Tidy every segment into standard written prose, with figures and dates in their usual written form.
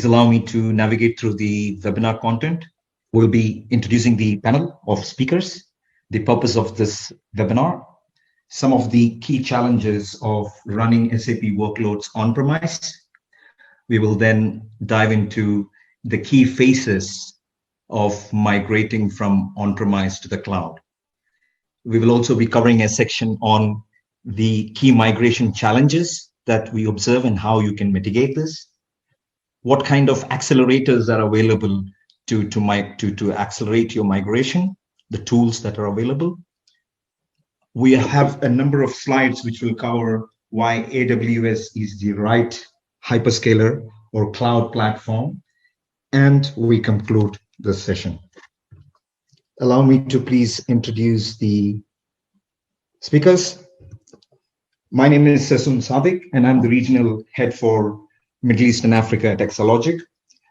Please allow me to navigate through the webinar content. We'll be introducing the panel of speakers, the purpose of this webinar, some of the key challenges of running SAP workloads on-premise. We will then dive into the key phases of migrating from on-premise to the cloud. We will also be covering a section on the key migration challenges that we observe and how you can mitigate this. What kind of accelerators are available to accelerate your migration, the tools that are available. We have a number of slides which will cover why AWS is the right hyperscaler or cloud platform, and we conclude the session. Allow me to please introduce the speakers. My name is Sasun Sadik, and I'm the regional head for Middle East and Africa at Exalogic.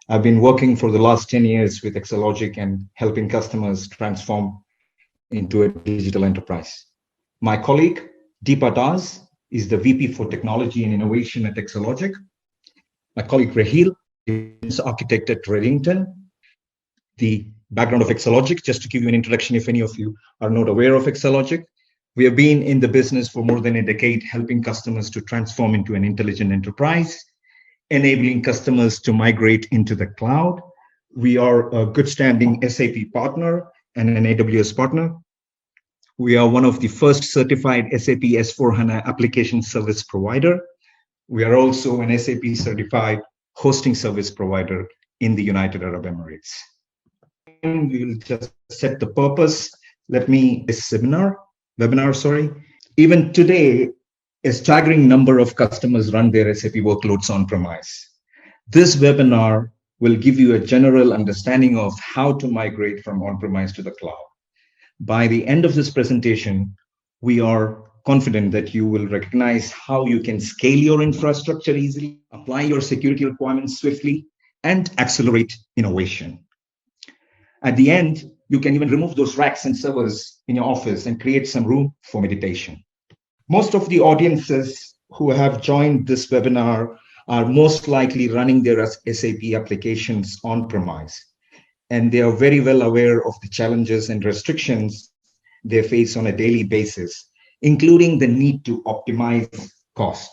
I've been working for the last 10 years with Exalogic and helping customers transform into a digital enterprise. My colleague, Deepa Das, is the VP for Technology and Innovation at Exalogic. My colleague, Raheel, is architect at Redington. The background of Exalogic, just to give you an introduction if any of you are not aware of Exalogic, we have been in the business for more than a decade, helping customers to transform into an intelligent enterprise, enabling customers to migrate into the cloud. We are a good standing SAP partner and an AWS partner. We are one of the first certified SAP S4 HANA application service provider. We are also an SAP certified hosting service provider in the United Arab Emirates. We will just set the purpose. This webinar. Even today, a staggering number of customers run their SAP workloads on-premise. This webinar will give you a general understanding of how to migrate from on-premise to the cloud. By the end of this presentation, we are confident that you will recognize how you can scale your infrastructure easily, apply your security requirements swiftly, and accelerate innovation. At the end, you can even remove those racks and servers in your office and create some room for meditation. Most of the audiences who have joined this webinar are most likely running their SAP applications on-premise, and they are very well aware of the challenges and restrictions they face on a daily basis, including the need to optimize cost.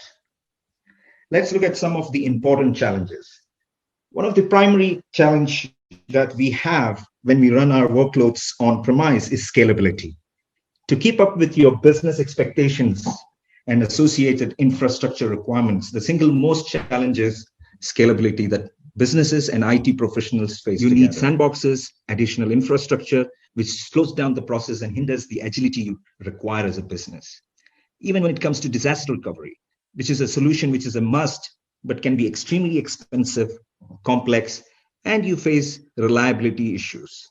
Let's look at some of the important challenges. One of the primary challenges that we have when we run our workloads on-premise is scalability. To keep up with your business expectations and associated infrastructure requirements, the single most challenge is scalability that businesses and IT professionals face. You need sandboxes, additional infrastructure, which slows down the process and hinders the agility you require as a business. Even when it comes to disaster recovery, which is a solution which is a must, but can be extremely expensive, complex, and you face reliability issues.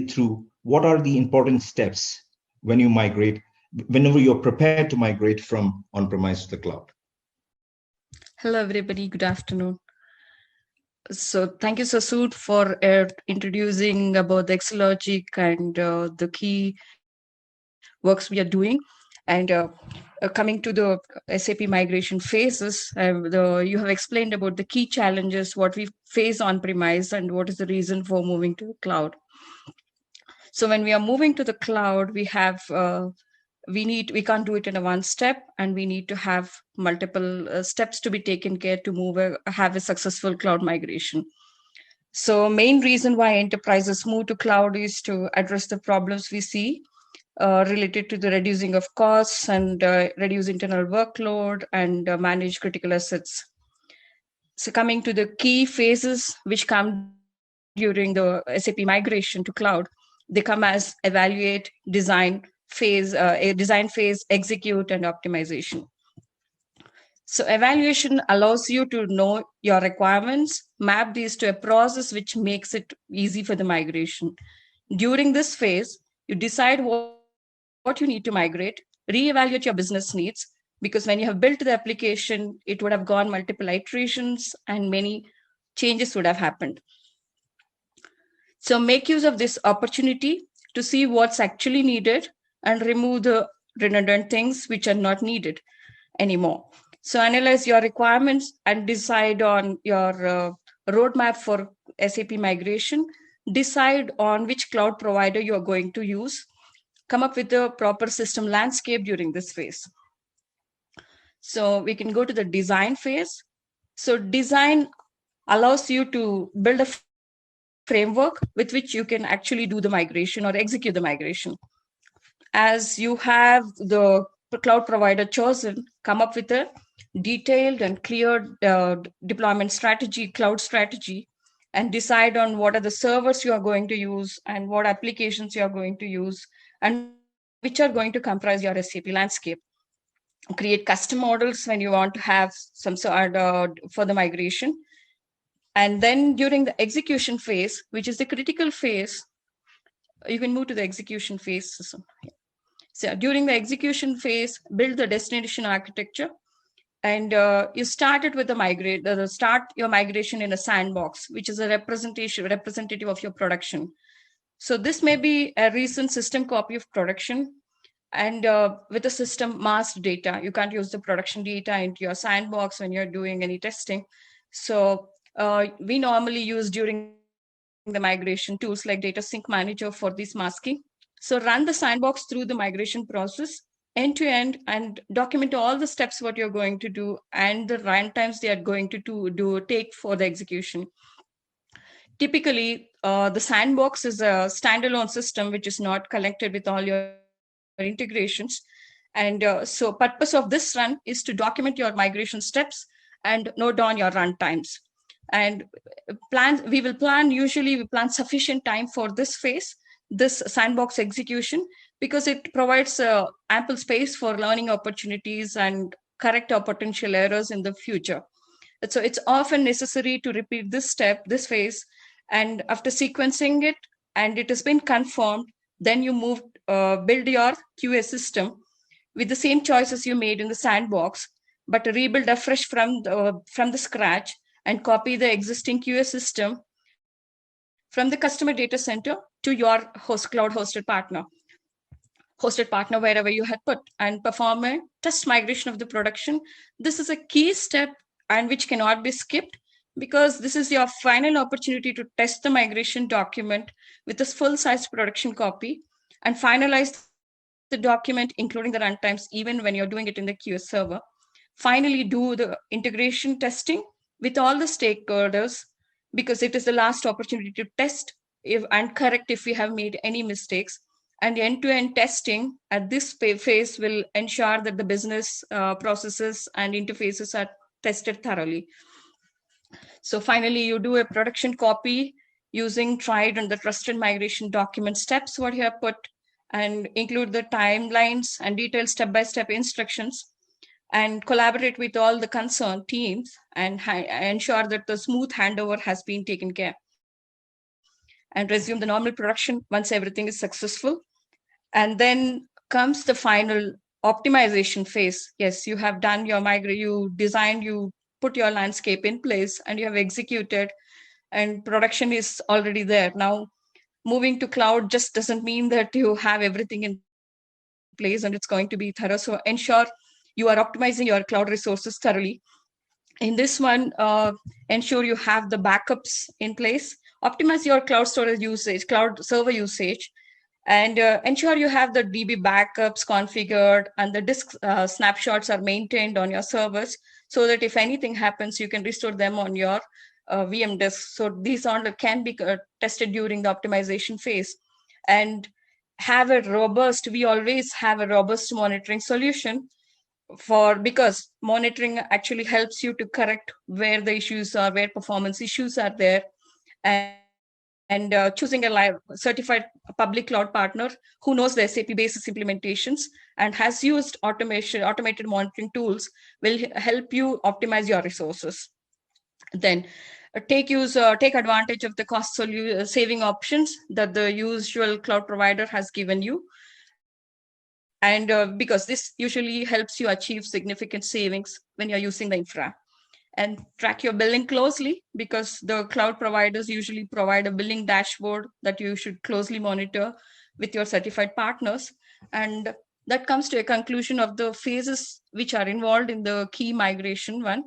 Through what are the important steps when you migrate, whenever you're prepared to migrate from on-premise to the cloud? Hello, everybody. Good afternoon. So thank you, Sasud, for introducing about the Exalogic and the key works we are doing. And coming to the SAP migration phases, you have explained about the key challenges, what we face on-premise, and what is the reason for moving to the cloud. So when we are moving to the cloud, we can't do it in a one step, and we need to have multiple steps to be taken care to have a successful cloud migration. So main reason why enterprises move to cloud is to address the problems we see related to the reducing of costs and reduce internal workload and manage critical assets. So coming to the key phases which come during the SAP migration to cloud, they come as evaluate, design phase, execute, and optimization. So evaluation allows you to know your requirements, map these to a process which makes it easy for the migration. During this phase, you decide what you need to migrate, reevaluate your business needs, because when you have built the application, it would have gone multiple iterations and many changes would have happened. So make use of this opportunity to see what's actually needed and remove the redundant things which are not needed anymore. So analyze your requirements and decide on your roadmap for SAP migration. Decide on which cloud provider you are going to use. Come up with a proper system landscape during this phase. So we can go to the design phase. So design allows you to build a framework with which you can actually do the migration or execute the migration. As you have the cloud provider chosen, come up with a detailed and clear deployment strategy, cloud strategy, and decide on what are the servers you are going to use and what applications you are going to use and which are going to comprise your SAP landscape. Create custom models when you want to have some sort for the migration. And then during the execution phase, which is the critical phase, you can move to the execution phase. So during the execution phase, build the destination architecture, and you started with the start your migration in a sandbox, which is a representative of your production. So this may be a recent system copy of production, and with the system masked data. You can't use the production data into your sandbox when you're doing any testing. So we normally use during the migration tools like Data Sync Manager for this masking. So run the sandbox through the migration process end to end and document all the steps what you're going to do and the runtimes they are going to do take for the execution. Typically, the sandbox is a standalone system which is not connected with all your integrations. And so purpose of this run is to document your migration steps and note down your runtimes. And usually we plan sufficient time for this phase, this sandbox execution, because it provides ample space for learning opportunities and correct our potential errors in the future. So it's often necessary to repeat this phase, and after sequencing it and it has been confirmed, then you build your QA system with the same choices you made in the sandbox, but rebuild afresh from the scratch and copy the existing QA system from the customer data center to your cloud hosted partner wherever you had put, and perform a test migration of the production. This is a key step and which cannot be skipped, because this is your final opportunity to test the migration document with this full-size production copy and finalize the document, including the runtimes, even when you're doing it in the QS server. Finally, do the integration testing with all the stakeholders, because it is the last opportunity to test and correct if we have made any mistakes. And end-to-end testing at this phase will ensure that the business processes and interfaces are tested thoroughly. So finally, you do a production copy using tried and the trusted migration document steps, what you have put, and include the timelines and detailed step-by-step instructions, and collaborate with all the concerned teams and ensure that the smooth handover has been taken care, and resume the normal production once everything is successful. And then comes the final optimization phase. Yes, you have done your you designed, you put your landscape in place, and you have executed, and production is already there. Now, moving to cloud just doesn't mean that you have everything in place and it's going to be thorough. So ensure you are optimizing your cloud resources thoroughly. In this one, ensure you have the backups in place. Optimize your cloud storage usage, cloud server usage, and ensure you have the DB backups configured and the disk snapshots are maintained on your servers, so that if anything happens, you can restore them on your VM disk. So these all can be tested during the optimization phase. And we always have a robust monitoring solution, because monitoring actually helps you to correct where the issues are, where performance issues are there. And choosing a certified public cloud partner who knows the SAP basis implementations and has used automated monitoring tools will help you optimize your resources. Then take advantage of the cost saving options that the usual cloud provider has given you. And because this usually helps you achieve significant savings when you're using the infra. And track your billing closely, because the cloud providers usually provide a billing dashboard that you should closely monitor with your certified partners. And that comes to a conclusion of the phases which are involved in the key migration one.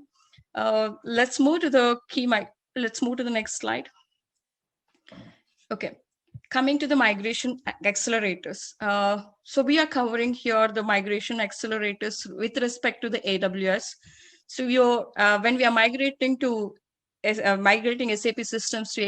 Let's move to the let's move to the next slide. Okay, coming to the migration accelerators. So we are covering here the migration accelerators with respect to the AWS. So when we are migrating migrating SAP systems to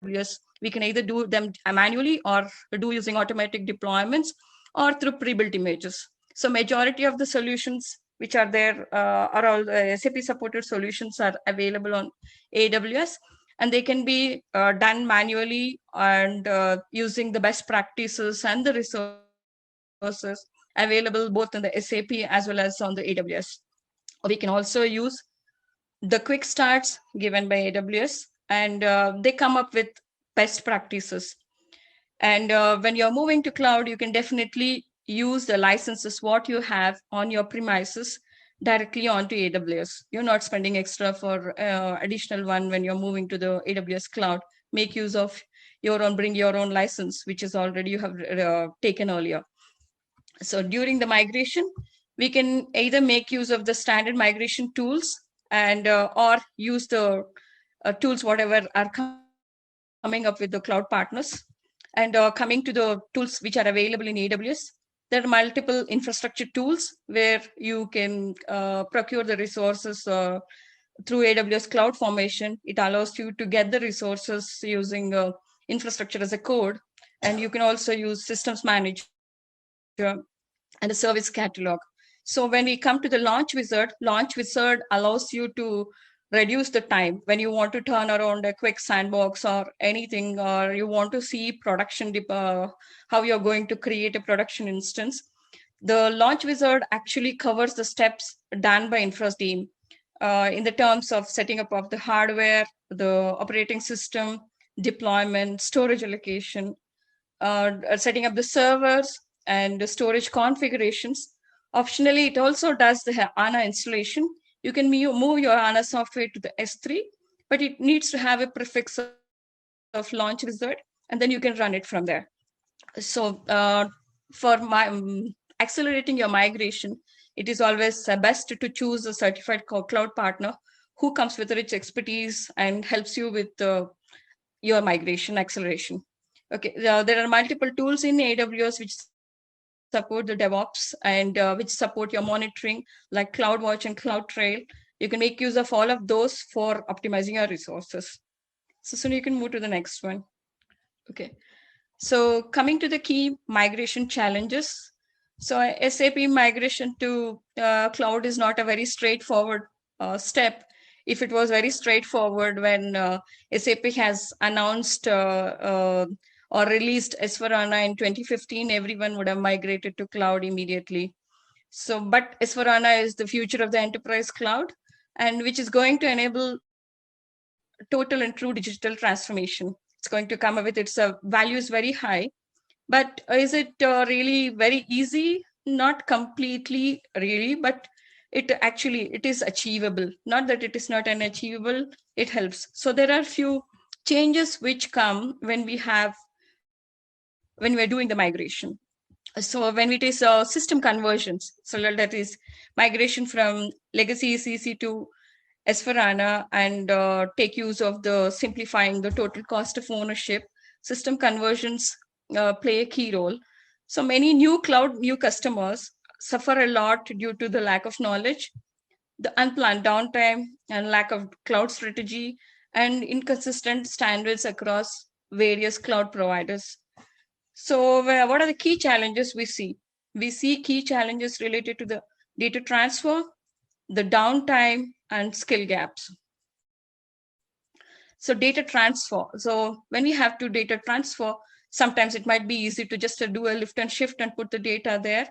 AWS, we can either do them manually or do using automatic deployments or through pre-built images. So majority of the solutions which are there are all SAP supported solutions are available on AWS, and they can be done manually and using the best practices and the resources available both in the SAP as well as on the AWS. We can also use the quick starts given by AWS, and they come up with best practices. And when you're moving to cloud, you can definitely use the licenses what you have on your premises directly onto AWS. You're not spending extra for additional one when you're moving to the AWS cloud. Make use of your own, bring your own license, which is already you have taken earlier. So during the migration, we can either make use of the standard migration tools and or use the tools whatever are coming up with the cloud partners. And coming to the tools which are available in AWS, there are multiple infrastructure tools where you can procure the resources through AWS Cloud Formation. It allows you to get the resources using infrastructure as a code. And you can also use Systems Manager and a service catalog. So when we come to the Launch Wizard allows you to reduce the time when you want to turn around a quick sandbox or anything, or you want to see production, how you're going to create a production instance. The Launch Wizard actually covers the steps done by infra team in the terms of setting up of the hardware, the operating system, deployment, storage allocation, setting up the servers and the storage configurations. Optionally, it also does the HANA installation. You can move your HANA software to the S3, but it needs to have a prefix of Launch Wizard, and then you can run it from there. So for accelerating your migration, it is always best to choose a certified cloud partner who comes with rich expertise and helps you with your migration acceleration. Okay, there are multiple tools in AWS which support the DevOps and which support your monitoring, like CloudWatch and CloudTrail. You can make use of all of those for optimizing your resources. So soon you can move to the next one. Okay, so coming to the key migration challenges. So SAP migration to cloud is not a very straightforward step. If it was very straightforward when SAP has announced or released S4HANA in 2015, everyone would have migrated to cloud immediately. So, but S4HANA is the future of the enterprise cloud, and which is going to enable total and true digital transformation. It's going to come up with its value is very high, but is it really very easy? Not completely, really, but it is achievable. Not that it is not unachievable. It helps. So there are few changes which come when we are doing the migration. So when it is system conversions, so that is migration from legacy ECC to S4HANA and take use of the simplifying the total cost of ownership, system conversions play a key role. So many new customers suffer a lot due to the lack of knowledge, the unplanned downtime, and lack of cloud strategy, and inconsistent standards across various cloud providers. So what are the key challenges we see? We see key challenges related to the data transfer, the downtime, and skill gaps. So data transfer. So when we have to data transfer, sometimes it might be easy to just do a lift and shift and put the data there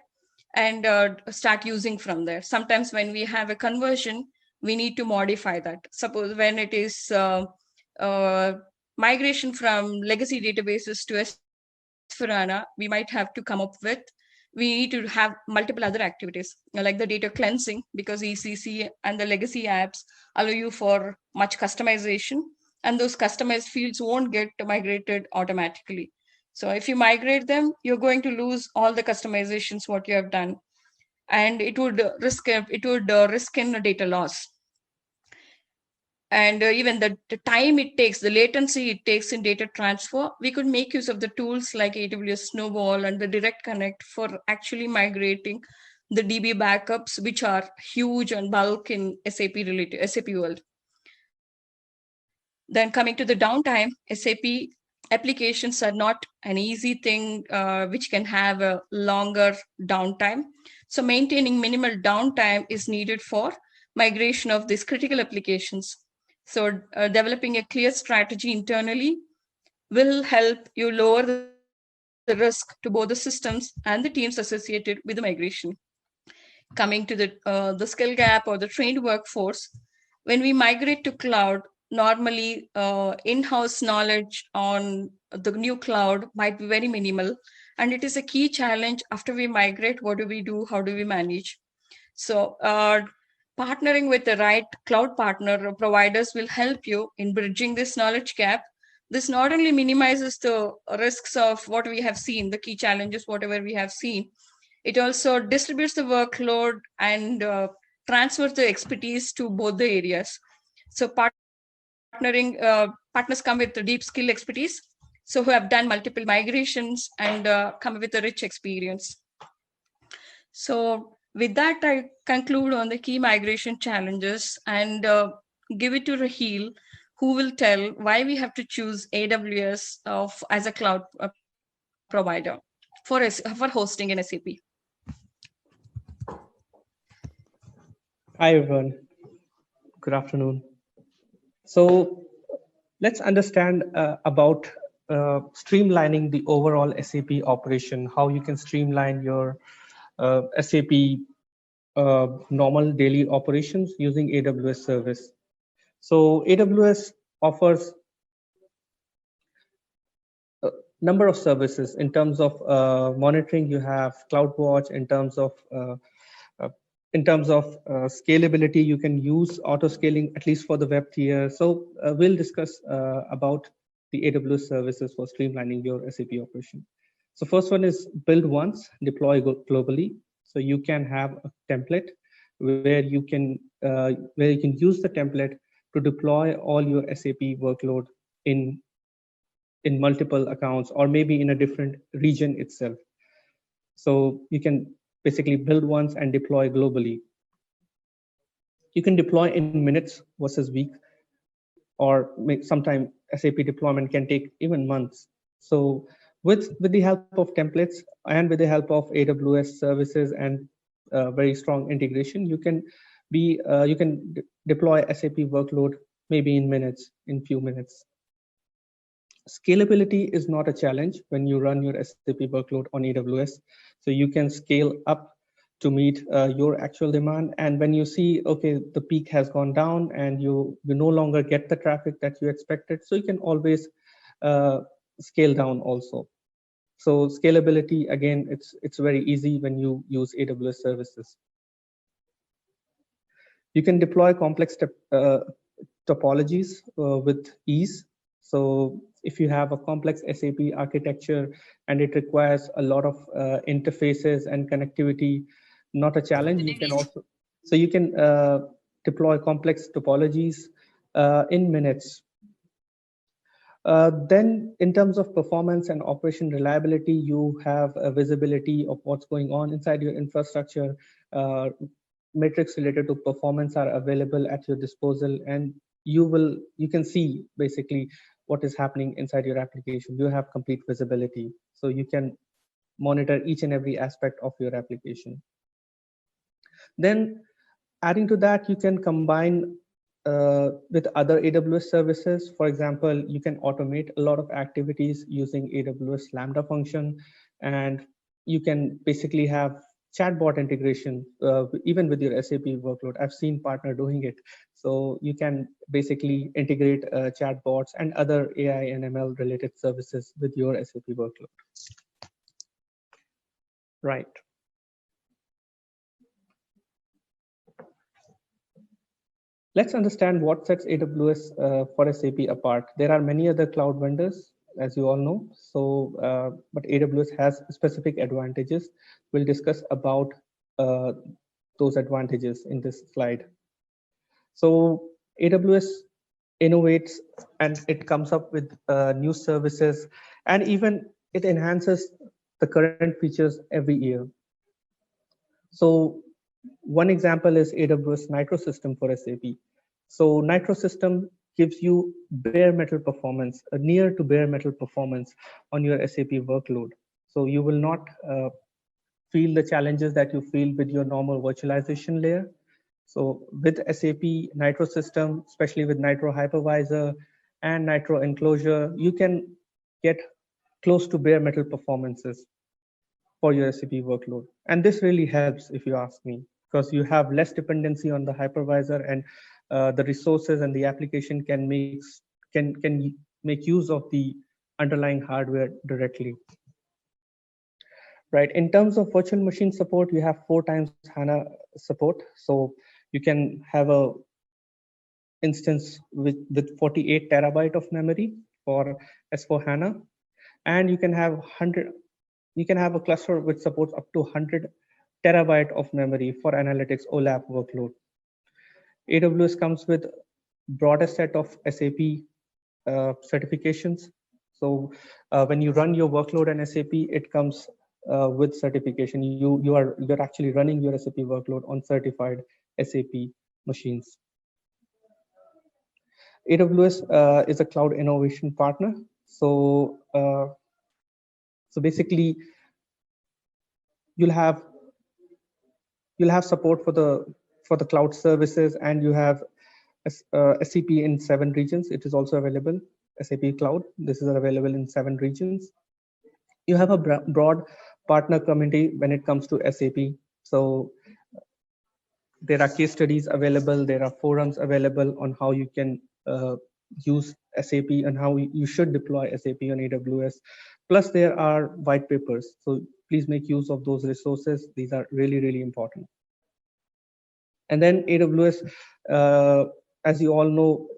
and start using from there. Sometimes when we have a conversion, we need to modify that. Suppose when it is migration from legacy databases to S4HANA, we might have to come up with, we need to have multiple other activities like the data cleansing, because ECC and the legacy apps allow you for much customization, and those customized fields won't get migrated automatically. So if you migrate them, you're going to lose all the customizations what you have done, and it would risk in a data loss. And even the time it takes, the latency it takes in data transfer, we could make use of the tools like AWS Snowball and the Direct Connect for actually migrating the DB backups, which are huge and bulk in SAP world. Then coming to the downtime, SAP applications are not an easy thing which can have a longer downtime. So maintaining minimal downtime is needed for migration of these critical applications. So developing a clear strategy internally will help you lower the risk to both the systems and the teams associated with the migration. Coming to the skill gap or the trained workforce, when we migrate to cloud, normally in-house knowledge on the new cloud might be very minimal, and it is a key challenge. After we migrate, what do we do? How do we manage? So partnering with the right cloud partner providers will help you in bridging this knowledge gap. This not only minimizes the risks of what we have seen, the key challenges, whatever we have seen, it also distributes the workload and transfers the expertise to both the areas. So partners come with the deep skill expertise, so who have done multiple migrations and come with a rich experience. So with that, I conclude on the key migration challenges and give it to Raheel, who will tell why we have to choose AWS as a cloud provider for hosting in SAP. Hi, everyone. Good afternoon. So let's understand about streamlining the overall SAP operation, how you can streamline your SAP normal daily operations using AWS service. So AWS offers a number of services. In terms of monitoring, you have CloudWatch. In terms of scalability, you can use auto scaling, at least for the web tier. So we'll discuss about the AWS services for streamlining your SAP operation. So first one is build once, deploy globally. So you can have a template where you can use the template to deploy all your SAP workload in multiple accounts, or maybe in a different region itself. So you can basically build once and deploy globally. You can deploy in minutes versus week, or sometimes SAP deployment can take even months. So with the help of templates and with the help of AWS services and very strong integration, you can deploy SAP workload maybe in minutes, in few minutes. Scalability is not a challenge when you run your SAP workload on AWS. So you can scale up to meet your actual demand. And when you see, okay, the peak has gone down and you no longer get the traffic that you expected, so you can always scale down also. So scalability, again, it's very easy when you use AWS services. You can deploy complex topologies with ease. So if you have a complex SAP architecture and it requires a lot of interfaces and connectivity, not a challenge. You can deploy complex topologies in minutes. Then in terms of performance and operation reliability, you have a visibility of what's going on inside your infrastructure. Metrics related to performance are available at your disposal, and you can see basically what is happening inside your application. You have complete visibility, so you can monitor each and every aspect of your application. Then adding to that, you can combine with other AWS services. For example, you can automate a lot of activities using AWS Lambda function, and you can basically have chatbot integration even with your SAP workload. I've seen partner doing it. So you can basically integrate chatbots and other AI and ML related services with your SAP workload. Right. Let's understand what sets AWS for SAP apart. There are many other cloud vendors. as you all know. So, but AWS has specific advantages. We'll discuss about those advantages in this slide. So AWS innovates and it comes up with new services, and even it enhances the current features every year. So one example is AWS Nitro system for SAP. So Nitro system gives you bare metal performance, a near to bare metal performance on your SAP workload. So you will not feel the challenges that you feel with your normal virtualization layer. So with SAP Nitro system, especially with Nitro hypervisor and Nitro enclosure, you can get close to bare metal performances for your SAP workload. And this really helps, if you ask me, because you have less dependency on the hypervisor, and the resources and the application can make use of the underlying hardware directly. Right. In terms of virtual machine support, you have 4 times HANA support. So you can have a instance with 48 terabyte of memory for S4 HANA, and you can have a cluster which supports up to 100 terabyte of memory for analytics OLAP workload. AWS comes with broadest set of SAP certifications. So when you run your workload in SAP, it comes with certification. You're actually running your SAP workload on certified SAP machines. AWS is a cloud innovation partner. So basically, you'll have support for the cloud services, and you have SAP in 7 regions. It is also available. SAP Cloud. This is available in 7 regions. You have a broad partner community when it comes to SAP. So there are case studies available. There are forums available on how you can use SAP and how you should deploy SAP on AWS. Plus, there are white papers. So please make use of those resources. These are really, really important. And then AWS, as you all know,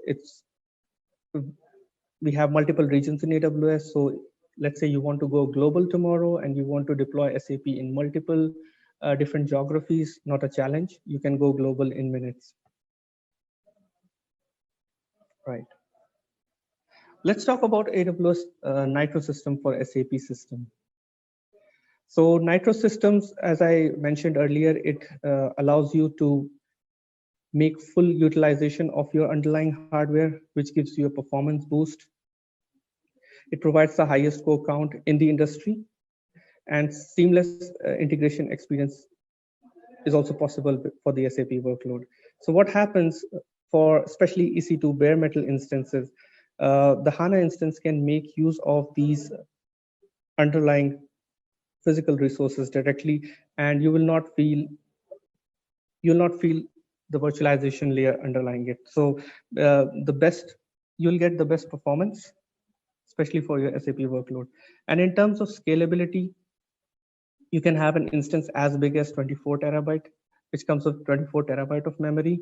we have multiple regions in AWS. So let's say you want to go global tomorrow and you want to deploy SAP in multiple different geographies, not a challenge. You can go global in minutes. Right. Let's talk about AWS Nitro system for SAP system. So Nitro systems, as I mentioned earlier, it allows you to make full utilization of your underlying hardware, which gives you a performance boost. It provides the highest core count in the industry, and seamless integration experience is also possible for the SAP workload. So what happens for especially EC2 bare metal instances, the HANA instance can make use of these underlying physical resources directly, and you'll not feel the virtualization layer underlying it. So you'll get the best performance, especially for your SAP workload. And in terms of scalability, you can have an instance as big as 24 terabyte, which comes with 24 terabyte of memory.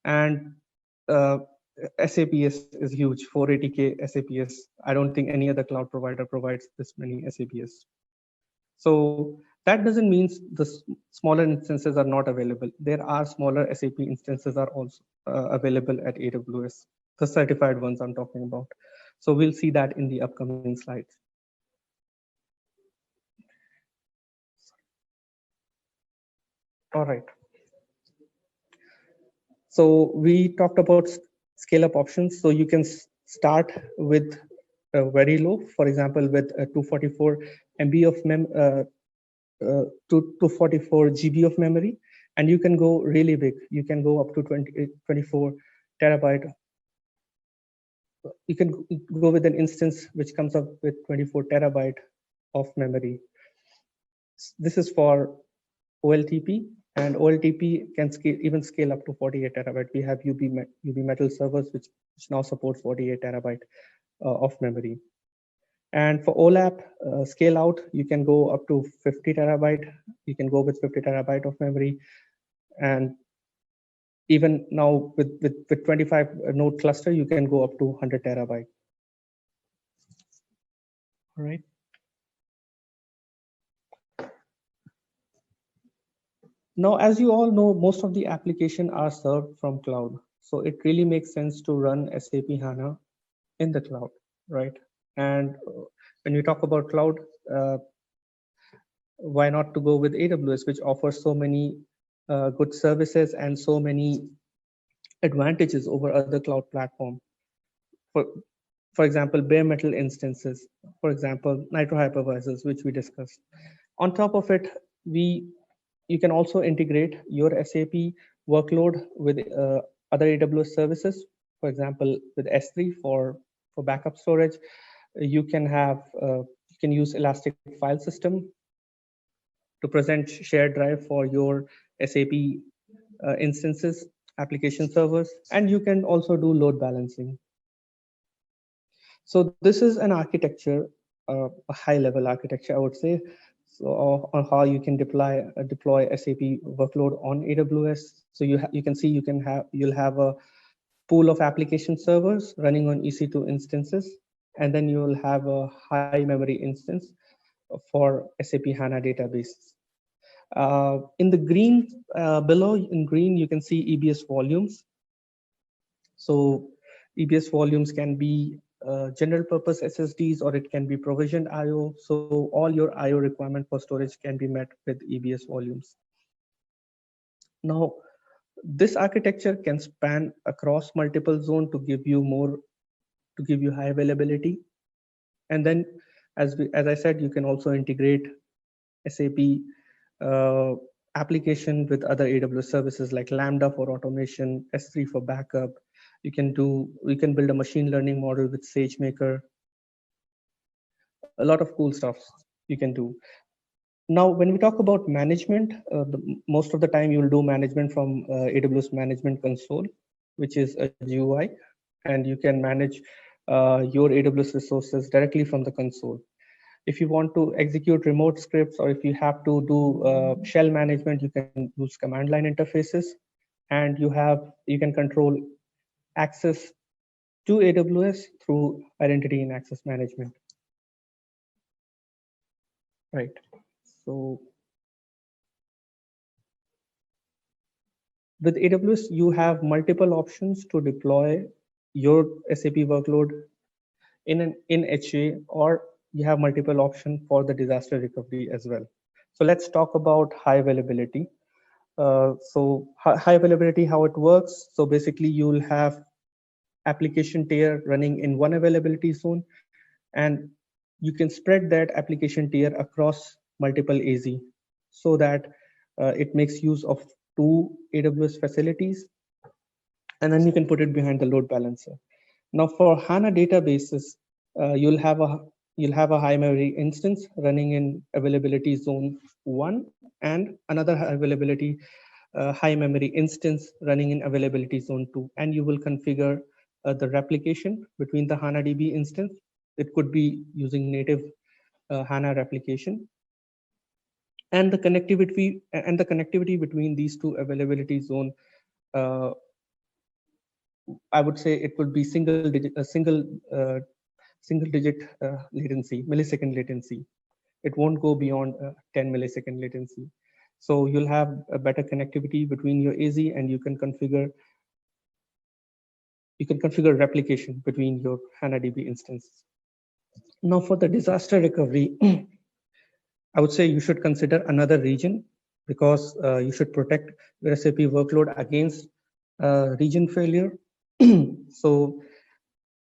And SAPS is huge, 480K SAPS. I don't think any other cloud provider provides this many SAPS. So that doesn't mean the smaller instances are not available. There are smaller SAP instances are also available at AWS, the certified ones I'm talking about. So we'll see that in the upcoming slides. All right. So we talked about scale up options. So you can start with very low, for example, with 244 MB of 244 GB of memory, and you can go really big. You can go up to 24 terabyte. You can go with an instance which comes up with 24 terabyte of memory. This is for OLTP, and OLTP can even scale up to 48 terabyte. We have UB metal servers which now supports 48 terabyte of memory. And for OLAP scale out, you can go up to 50 terabyte. You can go with 50 terabyte of memory. And even now with 25 node cluster, you can go up to 100 terabyte. All right. Now, as you all know, most of the applications are served from cloud. So it really makes sense to run SAP HANA in the cloud, right? And when we talk about cloud, why not to go with AWS, which offers so many good services and so many advantages over other cloud platforms. For example, bare metal instances, for example, Nitro hypervisors, which we discussed. On top of it, you can also integrate your SAP workload with other AWS services. For example, with S3 for backup storage, you can use Elastic File System to present shared drive for your SAP instances, application servers, and you can also do load balancing. So this is an architecture, a high-level architecture, I would say, so on how you can deploy SAP workload on AWS. So you can see you'll have a pool of application servers running on EC2 instances, and then you will have a high memory instance for SAP HANA databases. In the green below, in green, you can see EBS volumes. So EBS volumes can be general purpose SSDs, or it can be provisioned IO. So all your IO requirement for storage can be met with EBS volumes. Now, this architecture can span across multiple zones to give you high availability. And then, as I said, you can also integrate SAP application with other AWS services like Lambda for automation, S3 for backup. You can build a machine learning model with SageMaker. A lot of cool stuff you can do. Now, when we talk about management, most of the time you will do management from AWS Management Console, which is a GUI, and you can manage your AWS resources directly from the console. If you want to execute remote scripts, or if you have to do shell management, you can use command line interfaces, and you can control access to AWS through identity and access management. Right. So with AWS, you have multiple options to deploy your SAP workload in HA, or you have multiple options for the disaster recovery as well. So let's talk about high availability. So high availability, how it works. So basically you'll have application tier running in one availability zone, and you can spread that application tier across multiple AZ so that it makes use of 2 AWS facilities, and then you can put it behind the load balancer. Now for HANA databases, you'll have a high memory instance running in availability zone 1, and another availability high memory instance running in availability zone 2, and you will configure the replication between the HANA DB instance. It could be using native HANA replication, and the connectivity between these 2 availability zone. I would say it would be single digit latency, millisecond latency. It won't go beyond 10 millisecond latency. So you'll have a better connectivity between your AZ, and you can configure replication between your HANA DB instances. Now for the disaster recovery, I would say you should consider another region, because you should protect your SAP workload against region failure. So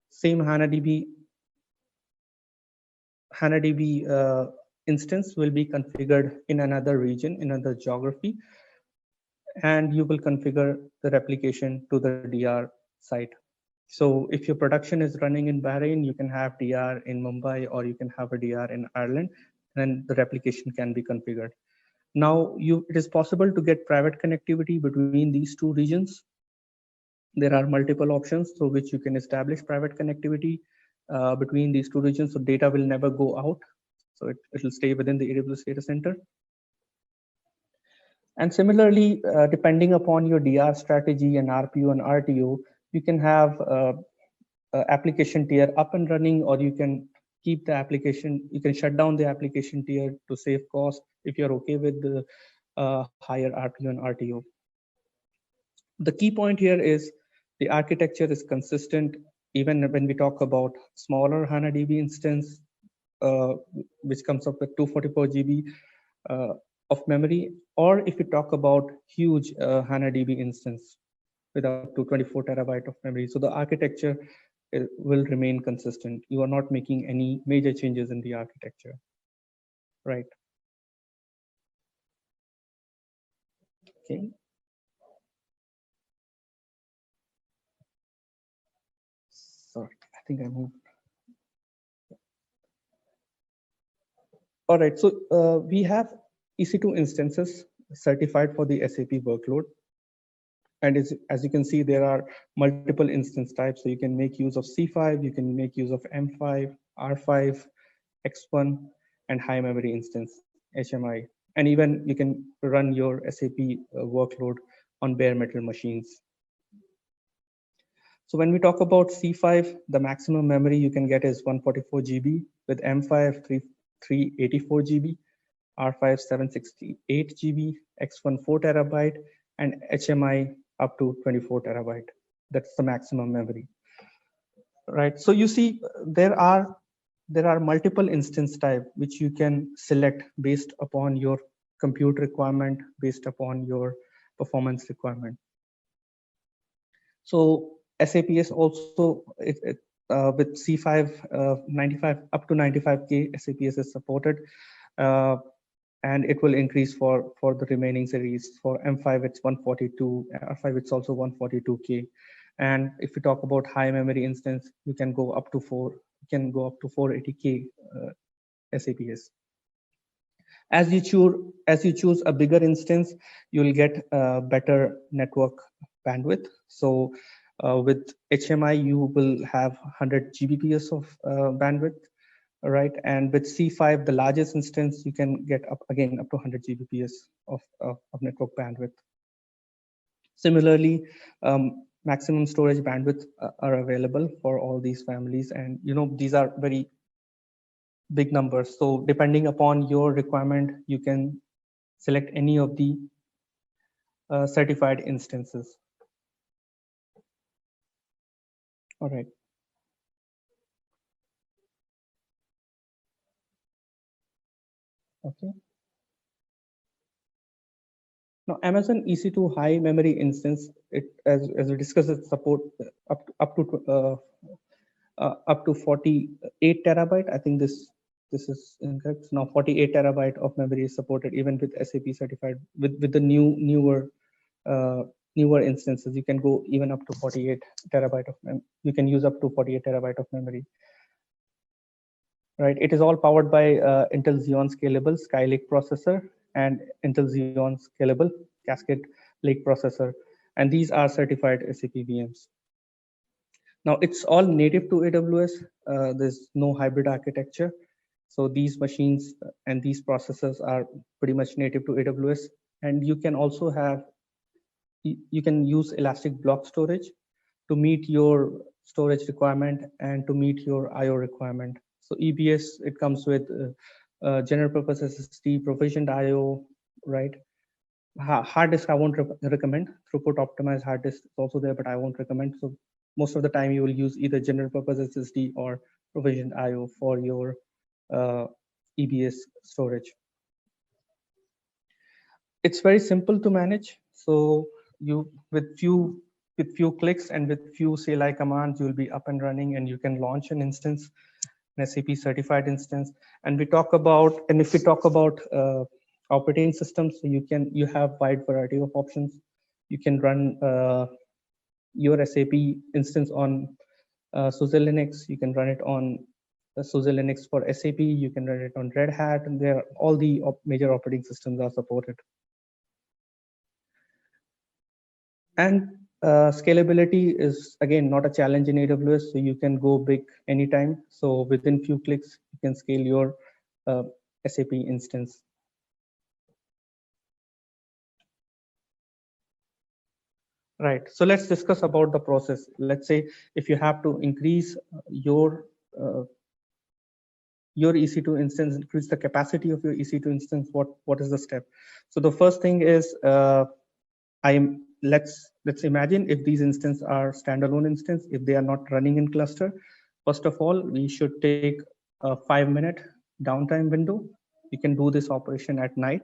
same HANA DB instance will be configured in another region, in another geography, and you will configure the replication to the DR site. So if your production is running in Bahrain, you can have DR in Mumbai, or you can have a DR in Ireland, and the replication can be configured. Now, it is possible to get private connectivity between these 2 regions. There are multiple options through which you can establish private connectivity between these 2 regions, so data will never go out. So it will stay within the AWS data center. And similarly, depending upon your DR strategy and RPO and RTO, you can have application tier up and running, or you can keep the application, you can shut down the application tier to save cost if you're okay with the higher RPO and RTO. The key point here is the architecture is consistent even when we talk about smaller HANA DB instance, which comes up with 244 GB of memory, or if you talk about huge HANA DB instance with up to 24 terabyte of memory. So the architecture will remain consistent. You are not making any major changes in the architecture, right? Okay. Sorry, I think I moved. All right, so we have EC2 instances certified for the SAP workload. And as you can see, there are multiple instance types. So you can make use of C5, you can make use of M5, R5, X1, and high memory instance, HMI. And even you can run your SAP workload on bare metal machines. So when we talk about C5, the maximum memory you can get is 144 GB, with M5 384 GB, R5 768 GB, X1 4 terabyte, and HMI up to 24 terabyte. That's the maximum memory, right? So you see, there are multiple instance type which you can select based upon your compute requirement, based upon your performance requirement. So SAP is also with C5 95 up to 95K SAPS is supported, and it will increase for the remaining series. For M5 it's 142, R5 it's also 142K. And if you talk about high memory instance, you can go up to 480K SAPS. As you choose a bigger instance, you'll get better network bandwidth. So with HMI, you will have 100 Gbps of bandwidth, right? And with C5, the largest instance, you can get up to 100 Gbps of network bandwidth. Similarly, maximum storage bandwidth are available for all these families, and these are very big numbers. So depending upon your requirement, you can select any of the certified instances. All right. Okay. Now, Amazon EC2 High Memory instance, as we discussed, it support up to 48 terabyte. I think this is incorrect. Now 48 terabyte of memory is supported even with SAP certified. With the newer instances, you can go even up to 48 terabyte of you can use up to 48 terabyte of memory. Right. It is all powered by Intel Xeon Scalable Skylake processor and Intel Xeon Scalable Cascade Lake processor, and these are certified SAP VMs. Now it's all native to AWS. There's no hybrid architecture. So these machines and these processors are pretty much native to AWS. And you can also you can use elastic block storage to meet your storage requirement and to meet your IO requirement. So EBS, it comes with general purpose SSD, provisioned IO, right? Hard disk I won't recommend. Throughput optimized hard disk is also there, but I won't recommend. So most of the time you will use either general purpose SSD or provisioned IO for your EBS storage. It's very simple to manage. So you with few clicks and with few CLI commands, you'll be up and running, and you can launch an instance, an SAP certified instance. And if we talk about operating systems, so you have wide variety of options. You can run your SAP instance on SUSE Linux. You can run it on SUSE Linux for SAP. You can run it on Red Hat, and there all the major operating systems are supported. And scalability is again not a challenge in AWS, so you can go big anytime. So within few clicks, you can scale your SAP instance. Right. So let's discuss about the process. Let's say if you have to increase your your EC2 instance, increase the capacity of your EC2 instance, what is the step? So the first thing is let's imagine if these instances are standalone instance, if they are not running in cluster. First of all, we should take a 5-minute downtime window. You can do this operation at night.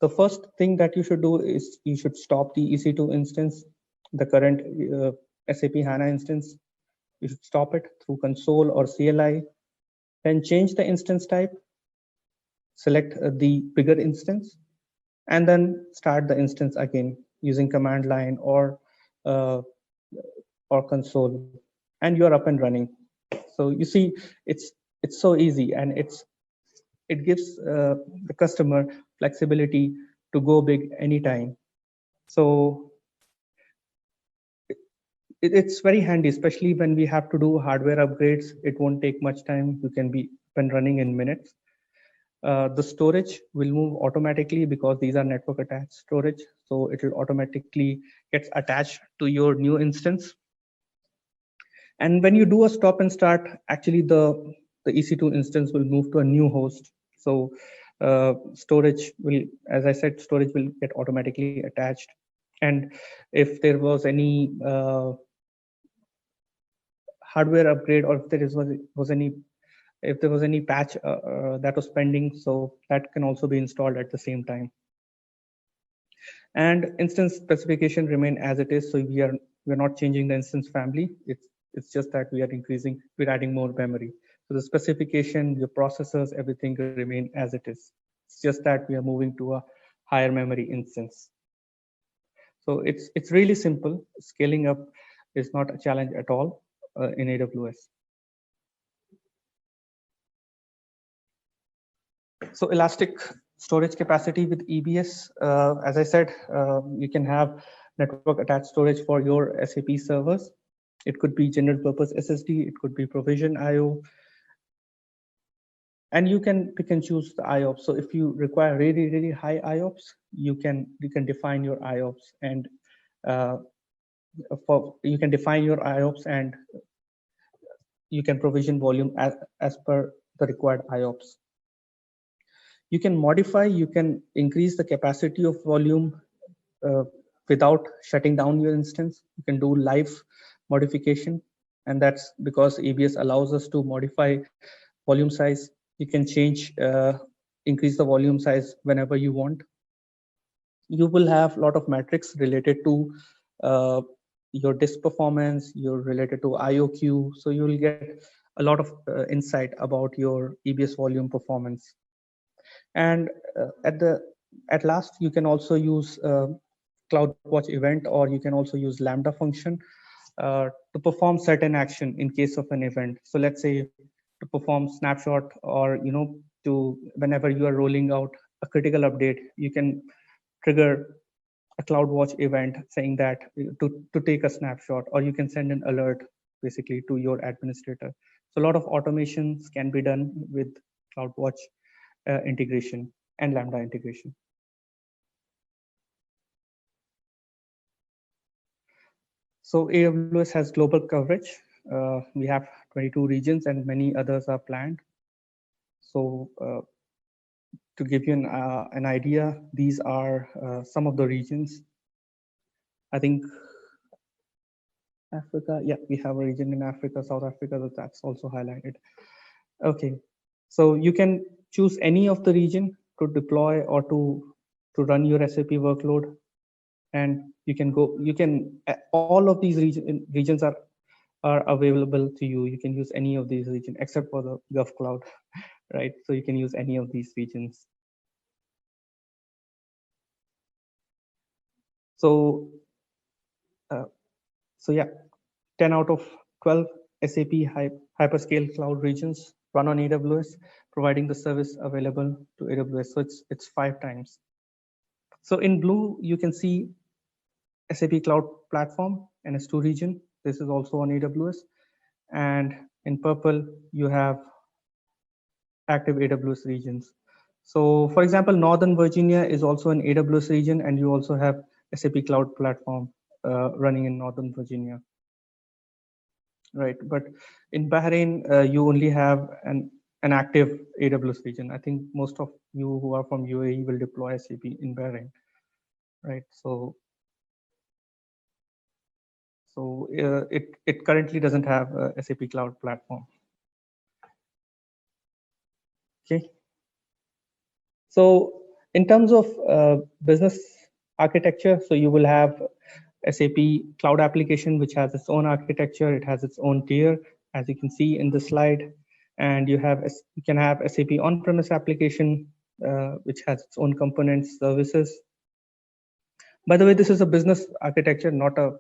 The first thing that you should do is you should stop the EC2 instance, the current SAP HANA instance. You should stop it through console or CLI. Then change the instance type, select the bigger instance, and then start the instance again using command line or console, and you're up and running. So you see, it's so easy, and it gives the customer flexibility to go big anytime. So it's very handy, especially when we have to do hardware upgrades. It won't take much time. You can be up and running in minutes. The storage will move automatically because these are network attached storage. So it will automatically get attached to your new instance. And when you do a stop and start, actually the EC2 instance will move to a new host. So storage will, as I said, storage will get automatically attached. And if there was any hardware upgrade, or if there was any patch that was pending, so that can also be installed at the same time. And instance specification remain as it is. So we're not changing the instance family. It's just that we're adding more memory. So the specification, the processors, everything remain as it is. It's just that we are moving to a higher memory instance. So it's really simple. Scaling up is not a challenge at all in AWS. So elastic storage capacity with EBS, as I said, you can have network attached storage for your SAP servers. It could be general purpose SSD, it could be provision IO, and you can pick and choose the IOPS. So if you require really high IOPS, you can define your IOPS, and you can define your IOPS, and you can provision volume as per the required IOPS. You can modify, you can increase the capacity of volume without shutting down your instance. You can do live modification, and that's because EBS allows us to modify volume size. You can change, increase the volume size whenever you want. You will have a lot of metrics related to your disk performance, you're related to IOQ. So you will get a lot of insight about your EBS volume performance. And at last, you can also use CloudWatch event, or you can also use Lambda function to perform certain action in case of an event. So let's say to perform snapshot, or to whenever you are rolling out a critical update, you can trigger a CloudWatch event saying that to take a snapshot, or you can send an alert basically to your administrator. So a lot of automations can be done with CloudWatch integration and Lambda integration. So AWS has global coverage. We have 22 regions and many others are planned. So to give you an idea, these are some of the regions. I think Africa, yeah, we have a region in Africa, South Africa, that's also highlighted. Okay, so you can choose any of the region to deploy or to run your SAP workload, and you can all of these regions are available to you. You can use any of these regions except for the GovCloud, right? So you can use any of these regions. So yeah, 10 out of 12 SAP hyperscale cloud regions run on AWS, providing the service available to AWS. So it's 5 times. So in blue, you can see SAP Cloud Platform, NS2 region. This is also on AWS. And in purple, you have active AWS regions. So for example, Northern Virginia is also an AWS region, and you also have SAP Cloud Platform running in Northern Virginia. right? But in Bahrain, you only have an active AWS region. I think most of you who are from UAE will deploy SAP in Bahrain, right? So it currently doesn't have a SAP Cloud Platform. Okay. So in terms of business architecture, so you will have SAP Cloud Application, which has its own architecture. It has its own tier, as you can see in the slide. And you can have SAP on-premise application, which has its own components, services. By the way, this is a business architecture, not a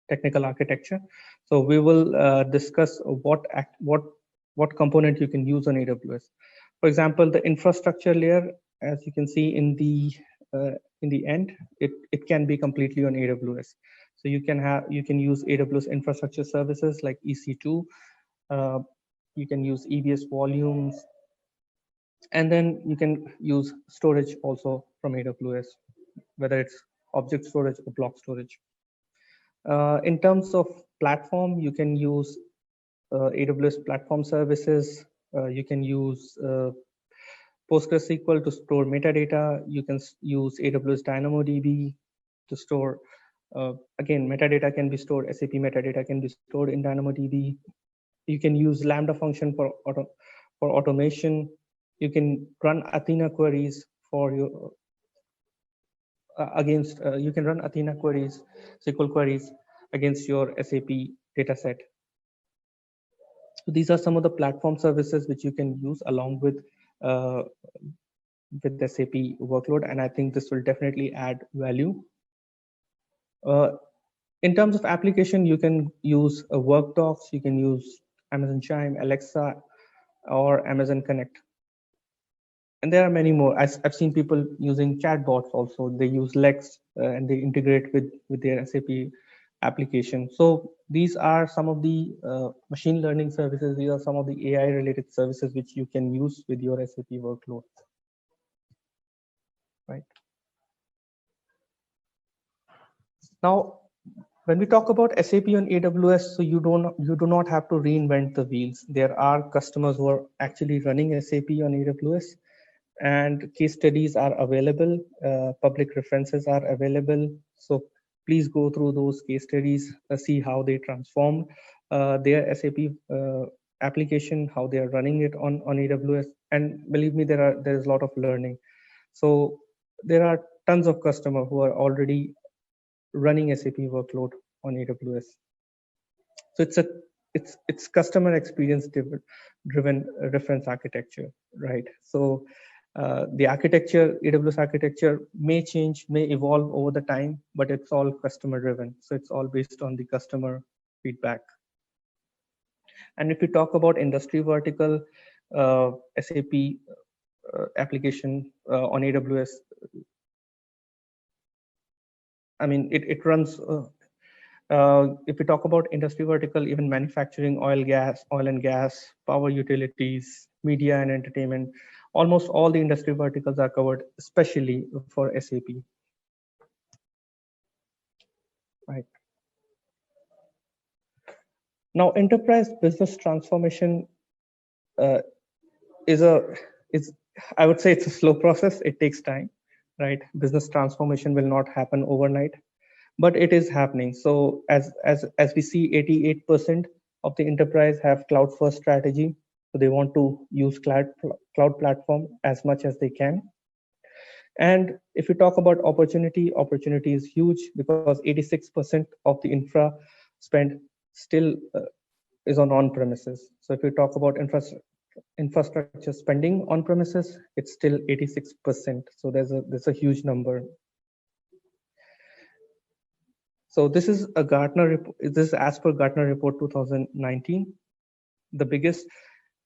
technical architecture. So we will discuss what component you can use on AWS. For example, the infrastructure layer, as you can see in the end, it can be completely on AWS. So you can use AWS infrastructure services like EC2. You can use EBS volumes, and then you can use storage also from AWS, whether it's object storage or block storage. In terms of platform, you can use AWS platform services. You can use PostgreSQL to store metadata. You can use AWS DynamoDB to store, again, metadata can be stored, SAP metadata can be stored in DynamoDB. You can use Lambda function for automation. You can run Athena queries for your you can run Athena queries, SQL queries against your SAP dataset. So these are some of the platform services which you can use along with SAP workload, and I think this will definitely add value. In terms of application, you can use WorkDocs, you can use Amazon Chime, Alexa, or Amazon Connect. And there are many more. I've seen people using chatbots also. They use Lex and they integrate with their SAP application. So these are some of the machine learning services. These are some of the AI related services which you can use with your SAP workload. Right. Now, when we talk about SAP on AWS, so you do not have to reinvent the wheels. There are customers who are actually running SAP on AWS, and case studies are available. Public references are available. So please go through those case studies, see how they transformed their SAP application, how they are running it on AWS. And believe me, there is a lot of learning. So there are tons of customers who are already running SAP workload on AWS. So it's customer experience driven reference architecture, right? So the architecture, AWS architecture may change, may evolve over the time, but it's all customer driven. So it's all based on the customer feedback. And if you talk about industry vertical, SAP application on AWS, I mean, it runs, if we talk about industry vertical, even manufacturing, oil and gas, power utilities, media and entertainment, almost all the industry verticals are covered, especially for SAP. Right. Now, enterprise business transformation is I would say it's a slow process. It takes time, right? Business transformation will not happen overnight, but it is happening. So as we see, 88% of the enterprise have cloud first strategy. So they want to use cloud platform as much as they can. And if we talk about opportunity is huge because 86% of the infra spend still is on premises. So if we talk about infrastructure spending on premises, it's still 86%. So there's a huge number. So this is a Gartner report. This is as per Gartner report 2019. The biggest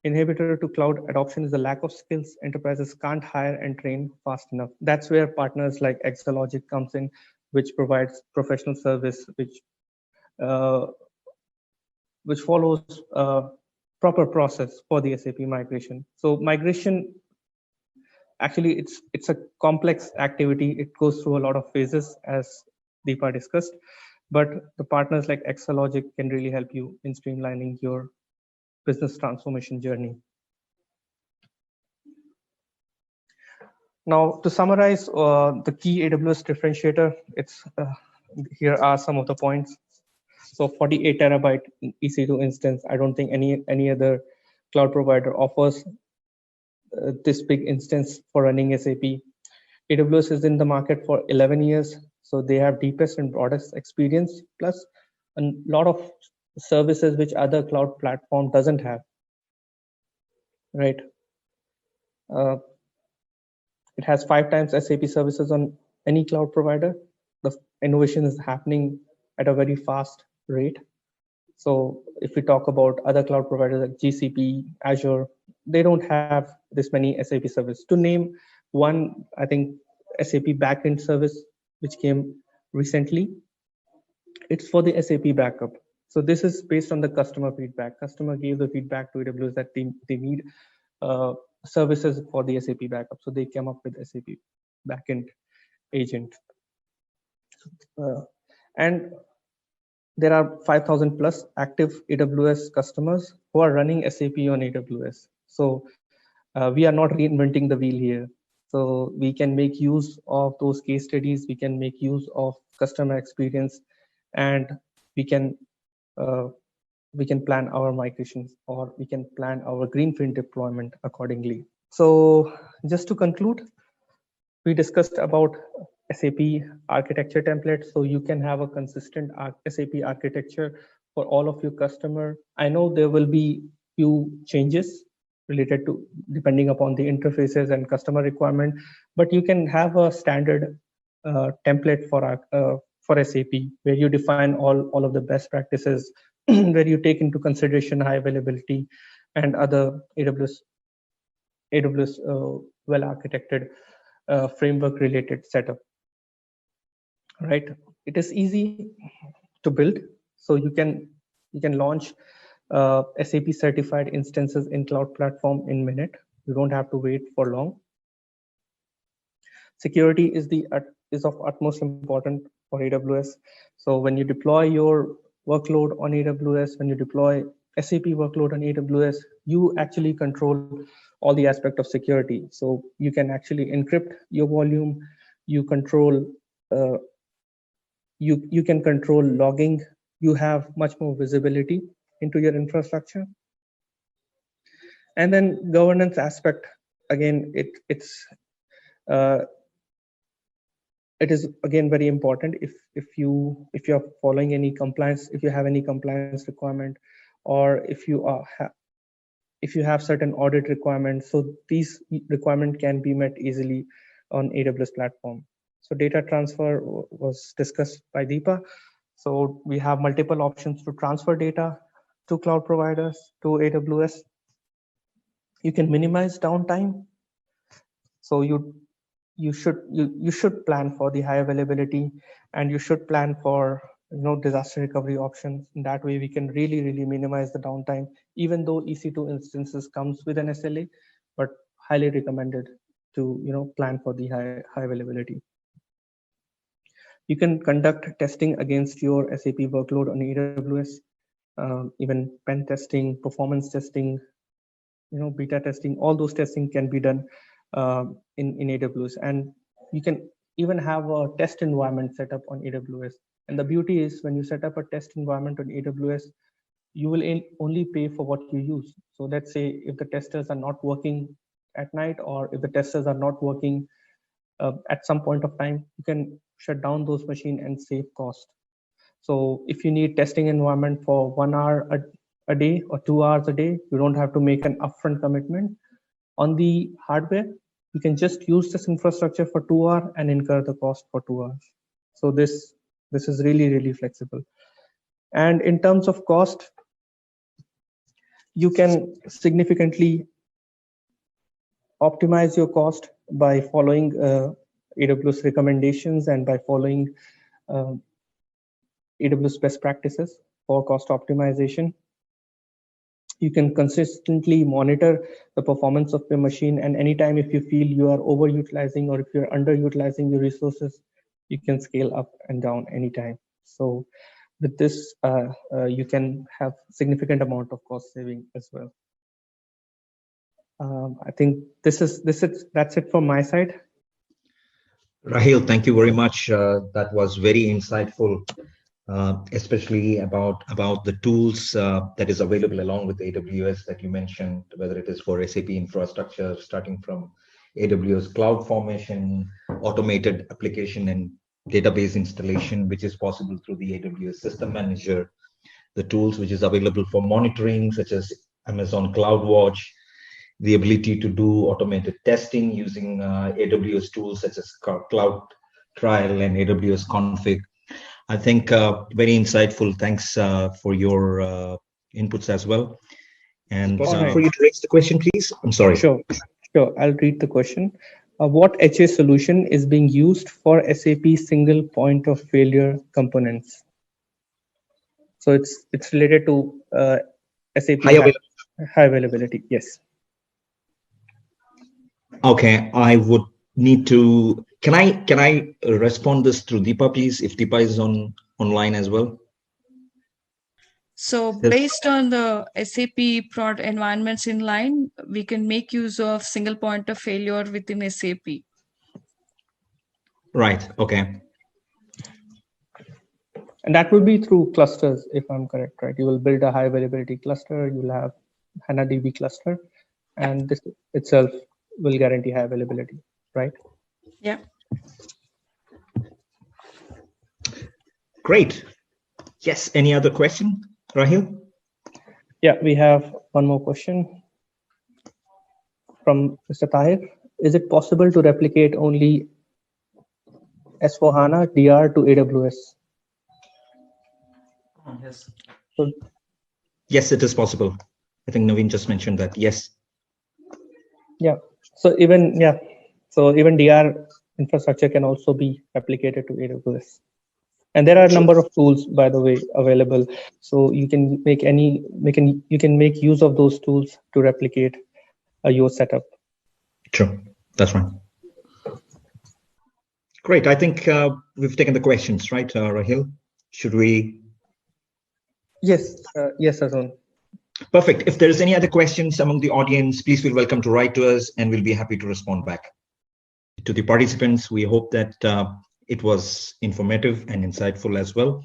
inhibitor to cloud adoption is the lack of skills. Enterprises can't hire and train fast enough. That's where partners like Exalogic comes in, which provides professional service, which follows proper process for the SAP migration. So migration, actually, it's a complex activity. It goes through a lot of phases, as Deepa discussed. but the partners like Exalogic can really help you in streamlining your business transformation journey. Now, to summarize the key AWS differentiator, here are some of the points. So 48 terabyte EC2 instance. I don't think any other cloud provider offers this big instance for running SAP. AWS is in the market for 11 years, so they have deepest and broadest experience, plus a lot of services which other cloud platform doesn't have, right? It has 5 times SAP services on any cloud provider. The innovation is happening at a very fast rate. So if we talk about other cloud providers like GCP, Azure, they don't have this many SAP services. To name one, I think SAP backend service, which came recently, it's for the SAP backup. So this is based on the customer feedback. Customer gave the feedback to AWS that they need services for the SAP backup. So they came up with SAP backend agent. And there are 5,000 plus active AWS customers who are running SAP on AWS. So we are not reinventing the wheel here. So we can make use of those case studies. We can make use of customer experience, and we can plan our migrations, or we can plan our greenfield deployment accordingly. So just to conclude, we discussed about SAP architecture template. So you can have a consistent SAP architecture for all of your customer. I know there will be few changes related to depending upon the interfaces and customer requirement, but you can have a standard template for SAP where you define all of the best practices, where you take into consideration high availability and other AWS well architected framework related setup. Right, it is easy to build, so you can launch SAP certified instances in cloud platform in minute. You don't have to wait for long. Security is of utmost importance for AWS. So when you deploy your workload on AWS, when you deploy SAP workload on AWS, you actually control all the aspect of security. So you can actually encrypt your volume, you control you can control logging, you have much more visibility into your infrastructure. And then governance aspect, again, it is again very important. If you're following any compliance, if you have any compliance requirement, or if you have certain audit requirements, so these requirements can be met easily on AWS platform. So data transfer was discussed by Deepa. So we have multiple options to transfer data to cloud providers, to AWS. You can minimize downtime. So you should plan for the high availability, and you should plan for disaster recovery options. In that way, we can really minimize the downtime, even though EC2 instances comes with an SLA, but highly recommended to plan for the high availability. You can conduct testing against your SAP workload on AWS, even pen testing, performance testing, beta testing. All those testing can be done in AWS, and you can even have a test environment set up on AWS. And the beauty is, when you set up a test environment on AWS, you will only pay for what you use. So let's say if the testers are not working at night, or if the testers are not working at some point of time, you can shut down those machines and save cost. So if you need testing environment for 1 hour a day or 2 hours a day, you don't have to make an upfront commitment. On the hardware, you can just use this infrastructure for 2 hours and incur the cost for 2 hours. So this is really flexible. And in terms of cost, you can significantly optimize your cost by following AWS recommendations and by following AWS best practices for cost optimization. You can consistently monitor the performance of your machine, and anytime if you feel you are overutilizing or if you're underutilizing your resources, you can scale up and down anytime. So with this, you can have significant amount of cost saving as well. I think that's it from my side. Rahil, thank you very much. That was very insightful, especially about the tools that is available along with AWS that you mentioned, whether it is for SAP infrastructure, starting from AWS cloud formation, automated application and database installation, which is possible through the AWS System Manager, the tools which is available for monitoring, such as Amazon CloudWatch, the ability to do automated testing using AWS tools such as Cloud Trial and AWS Config. I think very insightful. Thanks for your inputs as well. And for you to raise the question, please. I'm sorry. Sure. I'll read the question. What HA solution is being used for SAP single point of failure components? So it's related to SAP high availability. Yes. Okay, I would need to. Can I respond this through Deepa, please? If Deepa is online as well. So based on the SAP prod environments in line, we can make use of single point of failure within SAP. Right. Okay. And that will be through clusters, if I'm correct, right? You will build a high availability cluster. You'll have HANA DB cluster, and this itself will guarantee high availability, right? Yeah. Great. Yes. Any other question, Rahil? Yeah, we have one more question from Mr. Tahir. Is it possible to replicate only S4 HANA DR to AWS? Yes. So, yes, it is possible. I think Naveen just mentioned that. Yes. Yeah. So even DR infrastructure can also be replicated to AWS. And there are a number of tools, by the way, available. So you can make use of those tools to replicate your setup. True. That's right. Great. I think we've taken the questions, right, Rahil? Should we? Yes. Yes, Azon. Perfect. If there's any other questions among the audience, please feel welcome to write to us and we'll be happy to respond back. To the participants, we hope that it was informative and insightful as well.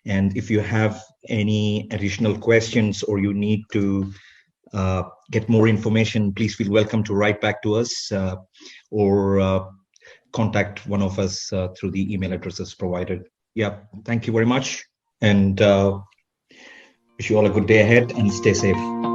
And if you have any additional questions or you need to get more information, please feel welcome to write back to us or contact one of us through the email addresses provided. Yeah, thank you very much. And wish you all a good day ahead and stay safe.